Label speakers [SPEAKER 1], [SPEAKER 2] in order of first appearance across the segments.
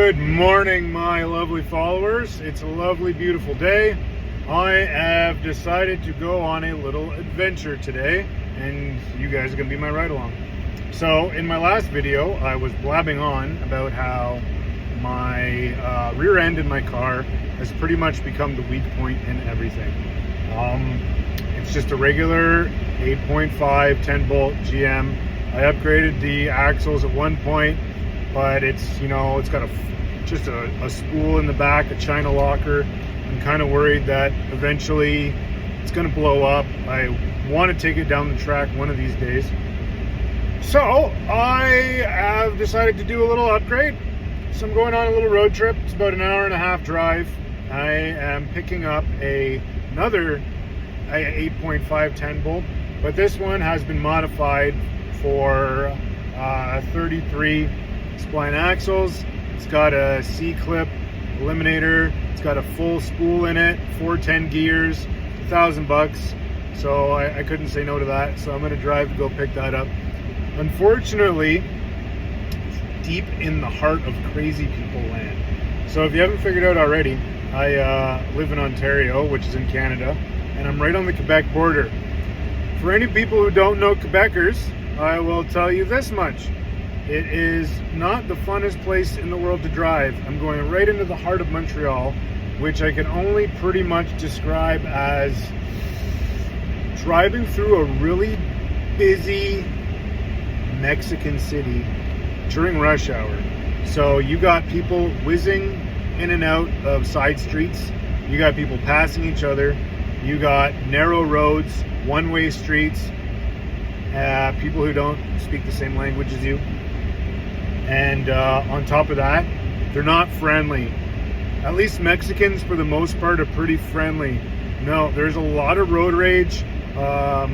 [SPEAKER 1] Good morning, my lovely followers. It's a lovely, beautiful day. I have decided to go on a little adventure today, and you guys are going to be my ride along. So in my last video, I was blabbing on about how my rear end in my car has pretty much become the weak point in everything. It's just a regular 8.5 10 bolt GM. I upgraded the axles at one point, but it's, you know, it's got just a spool in the back, a China locker. I'm kind of worried that eventually it's going to blow up. I want to take it down the track one of these days. So I have decided to do a little upgrade. So I'm going on a little road trip. It's about an hour and a half drive. I am picking up another 8.5 10 bolt, but this one has been modified for 33 spline axles. It's got a C-clip eliminator. It's got a full spool in it, 410 gears, $1,000. So I couldn't say no to that. So I'm going to drive to go pick that up. Unfortunately, it's deep in the heart of crazy people land. So if you haven't figured out already, I live in Ontario, which is in Canada, and I'm right on the Quebec border. For any people who don't know Quebecers, I will tell you this much. It is not the funnest place in the world to drive. I'm going right into the heart of Montreal, which I can only pretty much describe as driving through a really busy Mexican city during rush hour. So you got people whizzing in and out of side streets. You got people passing each other. You got narrow roads, one-way streets, people who don't speak the same language as you. And on top of that, they're not friendly. At least Mexicans, for the most part, are pretty friendly. No, there's a lot of road rage, a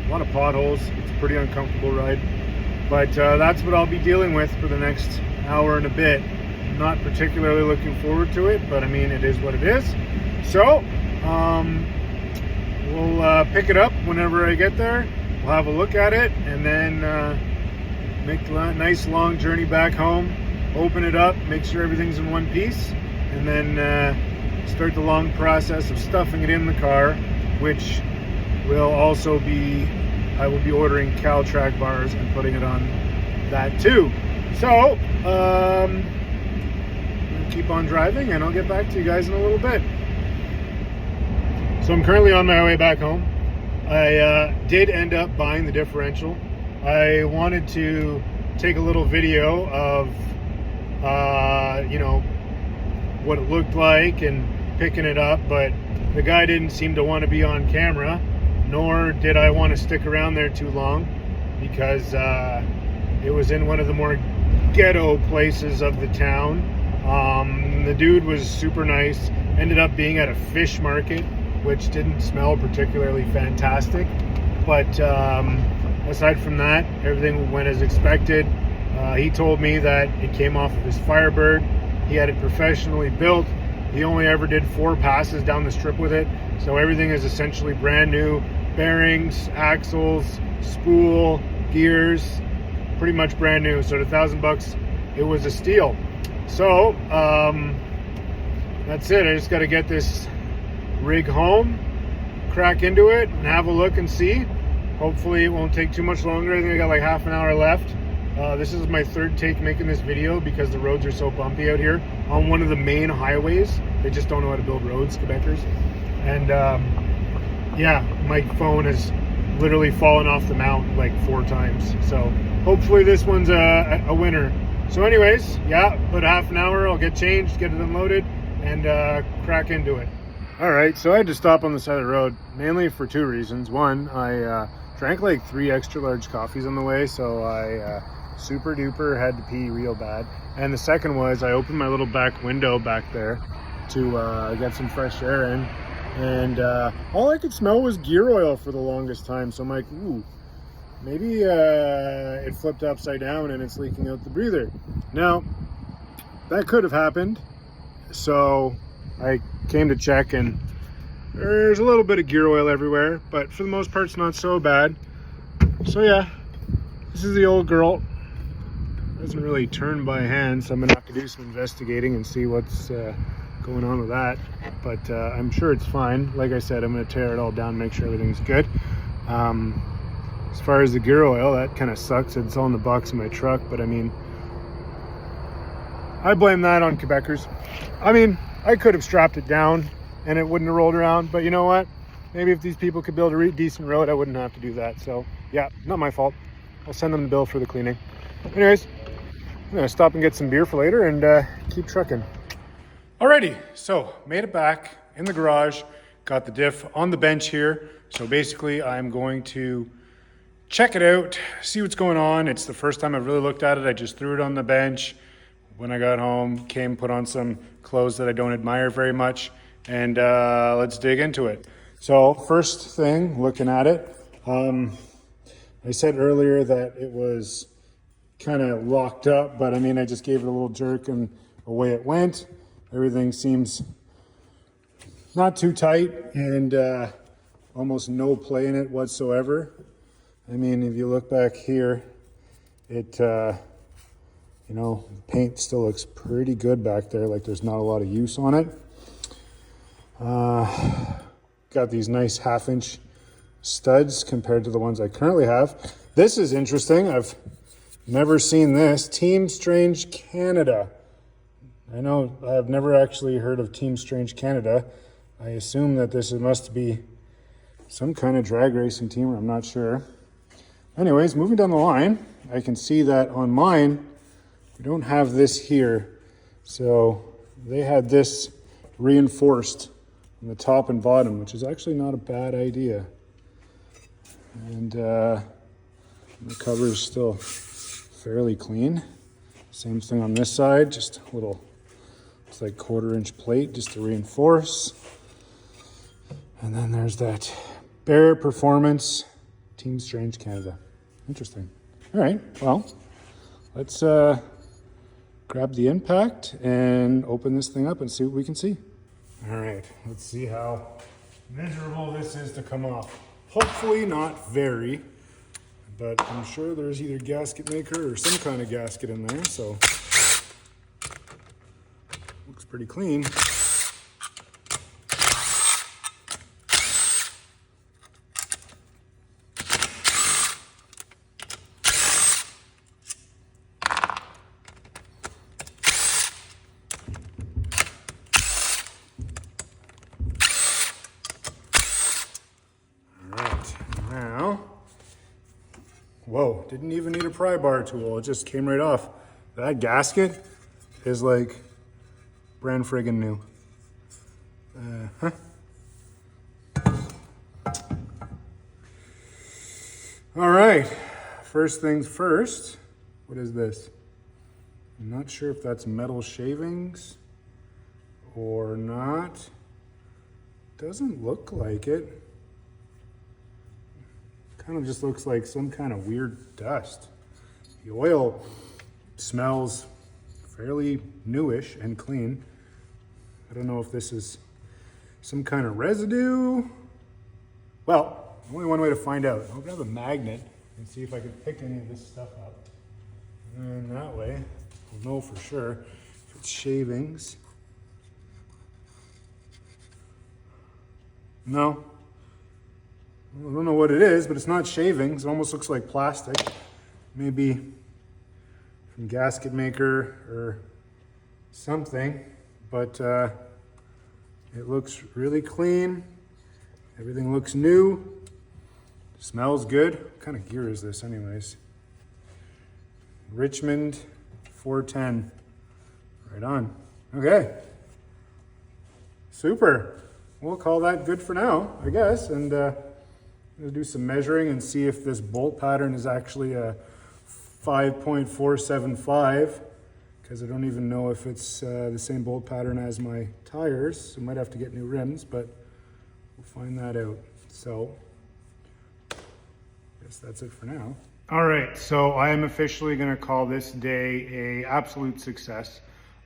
[SPEAKER 1] lot of potholes. It's a pretty uncomfortable ride. But that's what I'll be dealing with for the next hour and a bit. I'm not particularly looking forward to it, but I mean, it is what it is. So, we'll pick it up whenever I get there. We'll have a look at it, and then make a nice long journey back home, open it up, make sure everything's in one piece, and then start the long process of stuffing it in the car, which will also be, I will be ordering CalTrack bars and putting it on that too. So, I'll keep on driving, and I'll get back to you guys in a little bit. So I'm currently on my way back home. I did end up buying the differential. I wanted to take a little video of, you know, what it looked like and picking it up, but the guy didn't seem to want to be on camera, nor did I want to stick around there too long, because it was in one of the more ghetto places of the town. The dude was super nice, ended up being at a fish market, which didn't smell particularly fantastic, but aside from that, everything went as expected. He told me that it came off of his Firebird. He had it professionally built. He only ever did 4 passes down the strip with it, so everything is essentially brand new. Bearings, axles, spool, gears, pretty much brand new. So at $1,000, it was a steal. So that's it. I just got to get this rig home, crack into it, and have a look and see. Hopefully it won't take too much longer. I think I got like half an hour left. This is my third take making this video because the roads are so bumpy out here on one of the main highways. They just don't know how to build roads, Quebecers. And yeah, my phone has literally fallen off the mount like 4 times. So hopefully this one's a winner. So anyways, yeah, about half an hour, I'll get changed, get it unloaded, and crack into it. All right, so I had to stop on the side of the road, mainly for 2 reasons. One, I drank like 3 extra large coffees on the way, so I super duper had to pee real bad. And the second was I opened my little back window back there to get some fresh air in, and all I could smell was gear oil for the longest time. So I'm like, ooh, maybe it flipped upside down and it's leaking out the breather. Now, that could have happened, so I came to check, and there's a little bit of gear oil everywhere, but for the most part it's not so bad. So yeah, this is the old girl. doesn't really turn by hand, so I'm gonna have to do some investigating and see what's going on with that. But I'm sure it's fine. Like I said, I'm gonna tear it all down, make sure everything's good. As far as the gear oil, that kind of sucks. It's all in the box of my truck, but I mean, I blame that on Quebecers. I mean, I could have strapped it down and it wouldn't have rolled around, but you know what? Maybe if these people could build a decent road, I wouldn't have to do that. So yeah, not my fault. I'll send them the bill for the cleaning. Anyways, I'm gonna stop and get some beer for later and keep trucking. Alrighty, so made it back in the garage, got the diff on the bench here. So basically I'm going to check it out, see what's going on. It's the first time I've really looked at it. I just threw it on the bench. When I got home, put on some clothes that I don't admire very much, and let's dig into it. So first thing, looking at it, I said earlier that it was kind of locked up, but I mean, I just gave it a little jerk and away it went. Everything seems not too tight and almost no play in it whatsoever. I mean, if you look back here, it, you know, the paint still looks pretty good back there, like there's not a lot of use on it. Got these nice 1/2-inch studs compared to the ones I currently have. This is interesting. I've never seen this. Team Strange Canada. I know I've never actually heard of Team Strange Canada. I assume that this must be some kind of drag racing team, or I'm not sure. Anyways, moving down the line, I can see that on mine, we don't have this here. So they had this reinforced on the top and bottom, which is actually not a bad idea. And the cover is still fairly clean. Same thing on this side, just a little, it's like 1/4-inch plate just to reinforce. And then there's that Bear Performance Team Strange Canada. Interesting. All right, well, let's grab the impact and open this thing up and see what we can see. All right, let's see how miserable this is to come off. Hopefully not very, but I'm sure there's either gasket maker or some kind of gasket in there, so looks pretty clean. Whoa, didn't even need a pry bar tool. It just came right off. That gasket is like brand friggin' new. All right, first things first. What is this? I'm not sure if that's metal shavings or not. Doesn't look like it. Kind of just looks like some kind of weird dust. The oil smells fairly newish and clean. I don't know if this is some kind of residue. Well, only one way to find out. I'll grab a magnet and see if I can pick any of this stuff up. And that way, we'll know for sure if it's shavings. No. I don't know what it is, but it's not shavings. It almost looks like plastic. Maybe from gasket maker or something, but it looks really clean. Everything looks new. Smells good. What kind of gear is this anyways? Richmond 410. Right on. Okay. Super. We'll call that good for now, I guess, and we'll do some measuring and see if this bolt pattern is actually a 5.475, because I don't even know if it's the same bolt pattern as my tires. So I might have to get new rims, but we'll find that out. So I guess that's it for now. All right, so I am officially going to call this day a absolute success.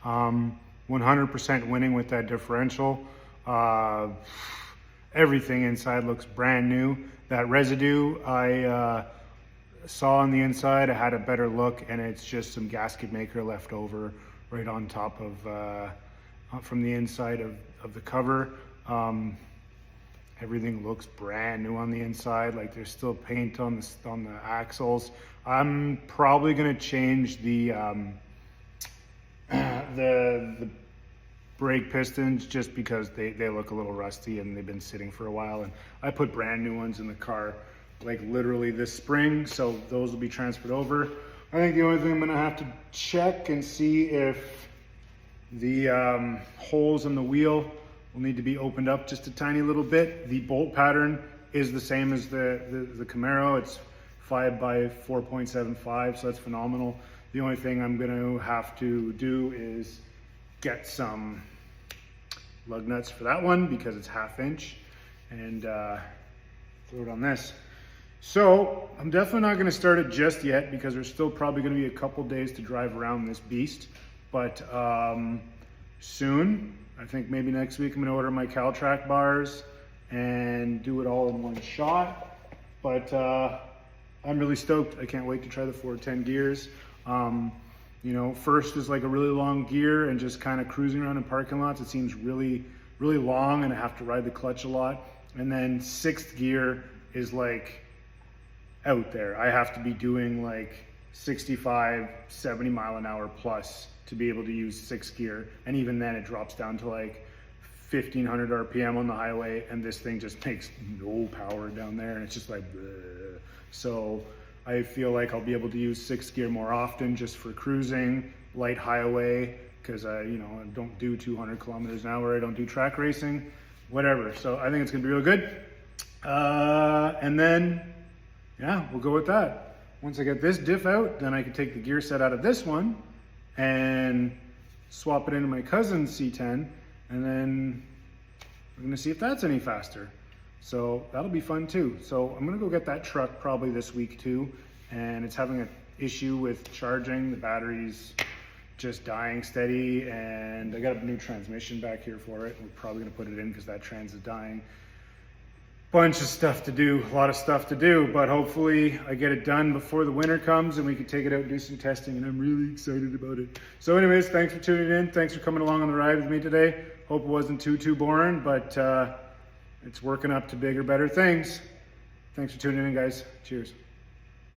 [SPEAKER 1] 100% winning with that differential. Everything inside looks brand new. That residue, saw on the inside, I had a better look, and it's just some gasket maker left over right on top of, from the inside of the cover. Everything looks brand new on the inside. Like there's still paint on the axles. I'm probably gonna change the brake pistons just because they look a little rusty and they've been sitting for a while. And I put brand new ones in the car, like literally this spring. So those will be transferred over. I think the only thing I'm gonna have to check and see if the holes in the wheel will need to be opened up just a tiny little bit. The bolt pattern is the same as the Camaro. It's 5 by 4.75, so that's phenomenal. The only thing I'm gonna have to do is get some lug nuts for that one because it's 1/2 inch, and throw it on this. So I'm definitely not gonna start it just yet because there's still probably gonna be a couple days to drive around this beast. But soon, I think maybe next week, I'm gonna order my Caltrack bars and do it all in one shot. But I'm really stoked. I can't wait to try the 410 gears. You know, first is like a really long gear and just kind of cruising around in parking lots. It seems really, really long and I have to ride the clutch a lot. And then 6th gear is like out there. I have to be doing like 65, 70 mile an hour plus to be able to use 6th gear. And even then it drops down to like 1500 RPM on the highway, and this thing just makes no power down there. And it's just like, bleh. So I feel like I'll be able to use 6th gear more often just for cruising, light highway, because I don't do 200 kilometers an hour. I don't do track racing, whatever. So I think it's gonna be real good. And then, yeah, we'll go with that. Once I get this diff out, then I can take the gear set out of this one and swap it into my cousin's C10, and then we're gonna see if that's any faster. So that'll be fun too. So I'm gonna go get that truck probably this week too, and it's having an issue with charging. The battery's just dying steady, and I got a new transmission back here for it. We're probably gonna put it in because that trans is dying. Bunch of stuff to do, a lot of stuff to do, but hopefully I get it done before the winter comes and we can take it out and do some testing, and I'm really excited about it. So anyways, thanks for tuning in. Thanks for coming along on the ride with me today. Hope it wasn't too boring, but it's working up to bigger, better things. Thanks for tuning in, guys. Cheers.